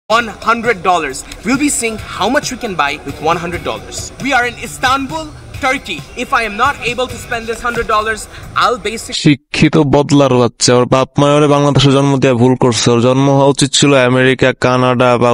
$100. We'll be seeing how much we can buy with $100. We are in Istanbul, Turkey. If I am not able to spend this $100, I'll basically... শিক্ষিত বদলার বাচ্চা, ওর বাপ মা ওরে বাংলাদেশে জন্ম দিয়ে ভুল করছে। ওর জন্ম হওয়া উচিত ছিল আমেরিকা, কানাডা বা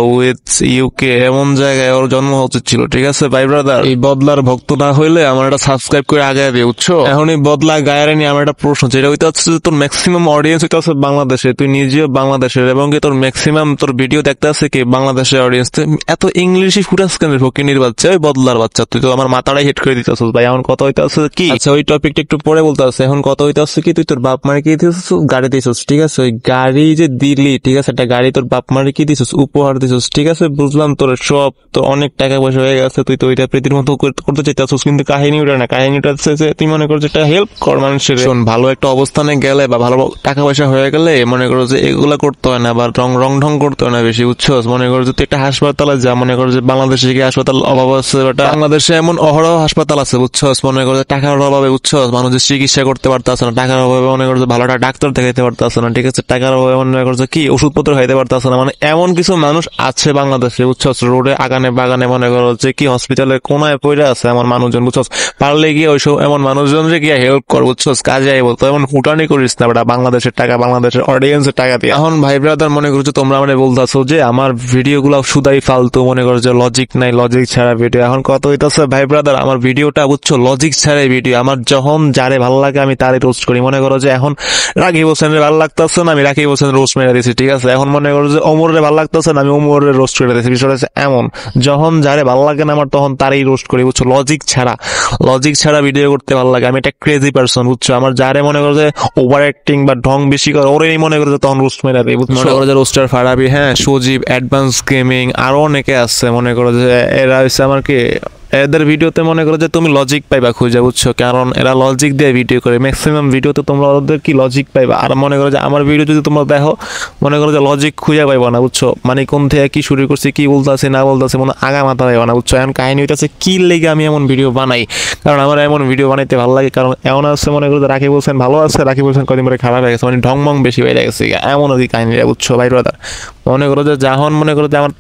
ইউকে, এমন জায়গায় ওর জন্ম হওয়া উচিত ছিল। ঠিক আছে ভাই ব্রাদার, এই বদলার ভক্ত না হইলে আমার একটা সাবস্ক্রাইব করে আগে দিয়ে বুঝছো। এখন এই বদলা গায়ের নিয়ে আমার একটা প্রশ্ন, যেটা হইতে হচ্ছে তোর ম্যাক্সিমাম অডিয়েন্স হইতে আছে বাংলাদেশে, তুই নিজেও বাংলাদেশের, এবং কি তোর ম্যাক্সিমাম তোর ভিডিও দেখতে আছে কি বাংলাদেশের অডিয়েন্স। এত ইংলিশই ফুটাস কেন ফকিনির বাচ্চা, ওই বদলার বাচ্চা, তুই তো আমার মাথাটাই হিট করে দিতেছিস ভাই। এখন কথা হইতে আছে কি, আচ্ছা ওই টপিকটা একটু পরে বলতে আছে। এখন কথা হইতে আছে কি, তুই তোর বাপ মারে কি দিছিস, গাড়ি দিছিস। ঠিক আছে, ওই গাড়ি যে দিলি, ঠিক আছে, একটা গাড়ি তোর বাপ মারে কি দিছিস, উপহার দিছিস। ঠিক আছে, বুঝলাম তোর সব তো অনেক টাকা পয়সা হয়ে গেছে, তুই তো ওইটা প্রীতির মতো করতে চাইতেছিস, কিন্তু কাহিনী ওটা না। কাহিনীটা হচ্ছে যে তুই মনে করছিস একটা হেল্প কর মানুষের। শোন, ভালো একটা অবস্থানে গেলে বা ভালো টাকা পয়সা হয়ে গেলে মনে করো যে এগুলা করতে হয় না, বা রং ঢং করতে হয় না বেশি, বুঝছস। মনে করো যে তুই একটা হাসপাতালে যা, মনে করো যে বাংলাদেশে কি হাসপাতাল অভাব আছে, বাংলাদেশে এমন অহরহ হাসপাতাল আছে, বুঝছস। মনে করো যে টাকার অভাবে, বুঝছস, মানুষের চিকিৎসা করতে পারতেছে না, টাকার অভাবে মনে করো যে ভালো একটা ডাক্তার দেখাইতে পারতেছে না। ঠিক আছে, টাকার অভাবে মনে করো যে কি ওষুধপত্র খাইতে পারতেছে না। মানে এমন কিছু মানুষ আছে বাংলাদেশে, বুঝছস, রোডে আগানে বাগানে মনে করো যে কি হসপিটালের কোনায় পড়ে আছে এমন মানুষজন, বুঝছস। পারলে গিয়ে ওইসব এমন মানুষজন যে গিয়ে হেল্প কর, বুঝছস, কাজে আইব। তো এমন ফুটানি করিস না বেটা বাংলাদেশের টাকা, বাংলাদেশের অডিয়েন্সের টাকা দিয়ে। এখন ভাই ব্রাদার মনে করছো তোমরা মানে বলতেছো যে আমার ভিডিও গুলা শুধাই ফালতু, মনে করো যে লজিক নাই, লজিক ছাড়া ভিডিও। এখন কত হইতেছে ভাই ব্রাদার, আমার ভিডিওটা বুঝছো লজিক ছাড়াই ভিডিও। আমার যখন যারে ভালো লাগে আমি তারই রোস্ট করি। মনে করো যে এখন রাকিব হোসেনের ভালো লাগতেছে না, আমি রাকিব হোসেন রোস্ট মেরে দিয়েছি। ঠিক আছে, এখন মনে করো যে ওমরের ভালো লাগতেছে না, আমি ওমরের রোস্ট করে দিয়েছি। বিষয়টা হচ্ছে এমন, যখন যারে ভালো লাগে না আমার তখন তারই রোস্ট করি, বুঝছো। লজিক ছাড়া ভিডিও করতে ভালো লাগে। আমি একটা ক্রেজি পারসন, বুঝছো। আমার যারে মনে করো যে ওভার অ্যাক্টিং বা ঢং বেশি করে ওরেই মনে করো যে তখন রোস্ট মেরে দিই, বুঝছো। মনে করো যে রোস্টার ফারাবি, হ্যাঁ, সজীব, অ্যাডভান্স গেমিং, আরো অনেকে আছে। মনে করো যে এরা হচ্ছে আমার কি, এদের ভিডিওতে মনে করো যে তুমি লজিক পাইবা খুঁজে, বুঝছো, কারণ এরা লজিক দিয়ে ভিডিও করে। ম্যাক্সিমাম ভিডিওতে তোমরা ওদের কি লজিক পাইবা। আর মনে করো যে আমার ভিডিও যদি তোমরা দেখো, মনে করো যে লজিক খুঁজে পাইবা না, বুঝছো। মানে কোন থেকে কি শুরু করছি, কি বলতেছি না বলতেছি, মনে আগা মাথা পাইবা না, বুঝছো। এখন কাহিনী হইতেছে কি লেগে আমি এমন ভিডিও বানাই, কারণ আমার এমন ভিডিও বানাইতে ভালো লাগে। কারণ এমন আছে মনে করো যে রাকিব হোসেন ভালো আছে, রাকিব হোসেন কদিন পরে খারাপ হয়ে গেছে, মানে ঢং মং বেশি হয়ে গেছে, এমন আর কি কাহিনীটা, বুঝছো ভাই ব্রাদার। মনে করো যে যখন মনে করো যে আমার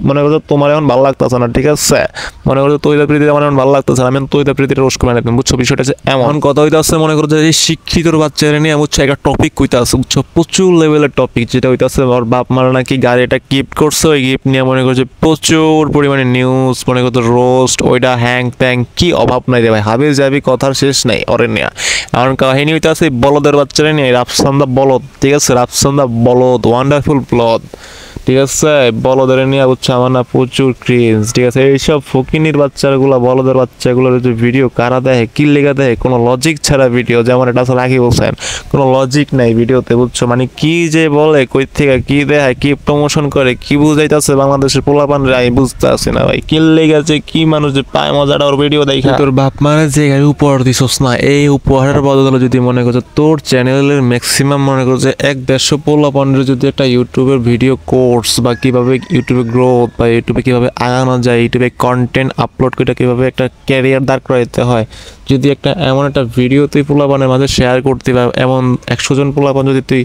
মনে করো তোমার এখন ভালো লাগতেছে না, ঠিক আছে, মনে করো তৈদা প্রীতিতে আমার এখন ভালো লাগতেছে না, আমি তৈদা প্রীতির রোস্ট করে নিতাম, বুঝছো। বিষয়টা যে এমন কথা হইতে আসছে, মনে করো যে শিক্ষিতর বাচ্চারা নিয়ে, বুঝছো, একটা টপিক কইতে আছে, বুঝছো, প্রচুর লেভেলের টপিক, যেটা হইতে আছে ওর বাপ মার নাকি গাড়িটা গিফট করছে, ওই গিফট নিয়ে মনে করো যে প্রচুর পরিমাণে নিউজ, মনে করো রোস্ট, ওইটা হ্যাং ত্যাং, কি অভাব নাই রে ভাই, হাবি যাবি কথার শেষ নাই ওরে নিয়ে। এখন কাহিনী হইতে আছে বলদের বাচ্চারা নিয়ে, রাফসান দা বলদ, ঠিক আছে, রাফসান দা বলদ, ওয়ান্ডারফুল ব্লদ, ঠিক আছে, বলদের নিয়ে, বুঝছো, আমার না প্রচুর ক্রেজ। ঠিক আছে, এইসব ফকিনির বাচ্চাগুলো, বলদের বাচ্চাগুলোর যে ভিডিও কারা দেয়, কি লেগা দেয়, কোনো লজিক ছাড়া ভিডিও। যেমন এটা আছে রাকিব হোসেন, কোনো লজিক নাই ভিডিওতে, বুঝছো। মানে কি যে বলে, কই থেকে কি দেয়, কি প্রমোশন করে, কি বুঝাইতেছে বাংলাদেশের পোলাপানরা, আমি বুঝতে আসি না ভাই। কি লেগেছে, কি মানুষ যে পায় মজাটা ওর ভিডিও দেখে। তোর বাপ মারে যে উপহার দিছস না, এই উপহারের বদলে যদি মনে করছে তোর চ্যানেলের ম্যাক্সিমাম মনে করছে 1-150 পোলাপানরা যদি একটা ইউটিউবের ভিডিও কোর্স বা কিভাবে ইউটিউবে গ্রোথ বা ইউটিউবে কিভাবে আগানো যায়, ইউটিউবে কন্টেন্ট আপলোড করে কিভাবে একটা ক্যারিয়ার দাঁড় করাইতে হয়, যদি একটা এমন একটা ভিডিও তুই পোলাপানের মাঝে শেয়ার করতে বা এমন 100 জন পোলাপান যদি তুই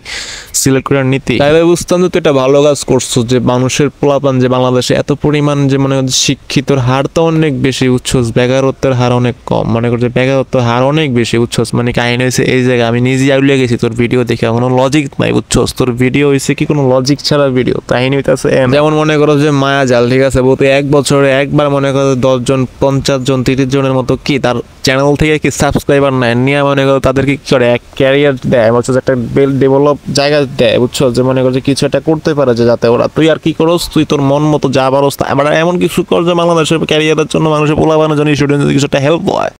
সিলেক্ট করে নিতি, তাহলে বুঝতাম যে তুই একটা ভালো কাজ করছো। যে মানুষের পোলাপান যে বাংলাদেশে এত পরিমাণ যে মনে করছে শিক্ষিতর হার তো অনেক বেশি, বুঝছস, বেকারত্বের হার অনেক কম, মনে করছে বেকারত্বের হার অনেক বেশি, বুঝছস। মানে কাহিনী হয়েছে এই জায়গায় আমি নিজে আউলিয়ে গেছি তোর ভিডিও দেখে, কোনো লজিক নাই, বুঝছস। তোর ভিডিও হয়েছে কি কোনো লজিক ছাড়া ভিডিও। কাহিনী হইতেছে যেমন মনে করো যে মায়া জাল, ঠিক আছে, বলতে 1 বছরে একবার মনে করো 10 জন 50 জন 30 জনের মতো কি তার চ্যানেল থেকে কি সাবস্ক্রাইবার নেয়, নিয়ে মনে করো তাদেরকে কি করে এক ক্যারিয়ার দেয়, বুঝছো, একটা ডেভেলপ জায়গা দেয়, বুঝছো, যে মনে করো যে কিছু একটা করতে পারে, যে যাতে ওরা, তুই আর কি করস, তুই তোর মন মতো যা পারস এবার এমন কিছু কর যে বাংলাদেশের ক্যারিয়ারের জন্য, মানুষের পোলাপানের জন্য, স্টুডেন্টদের কিছু একটা হেল্প হয়।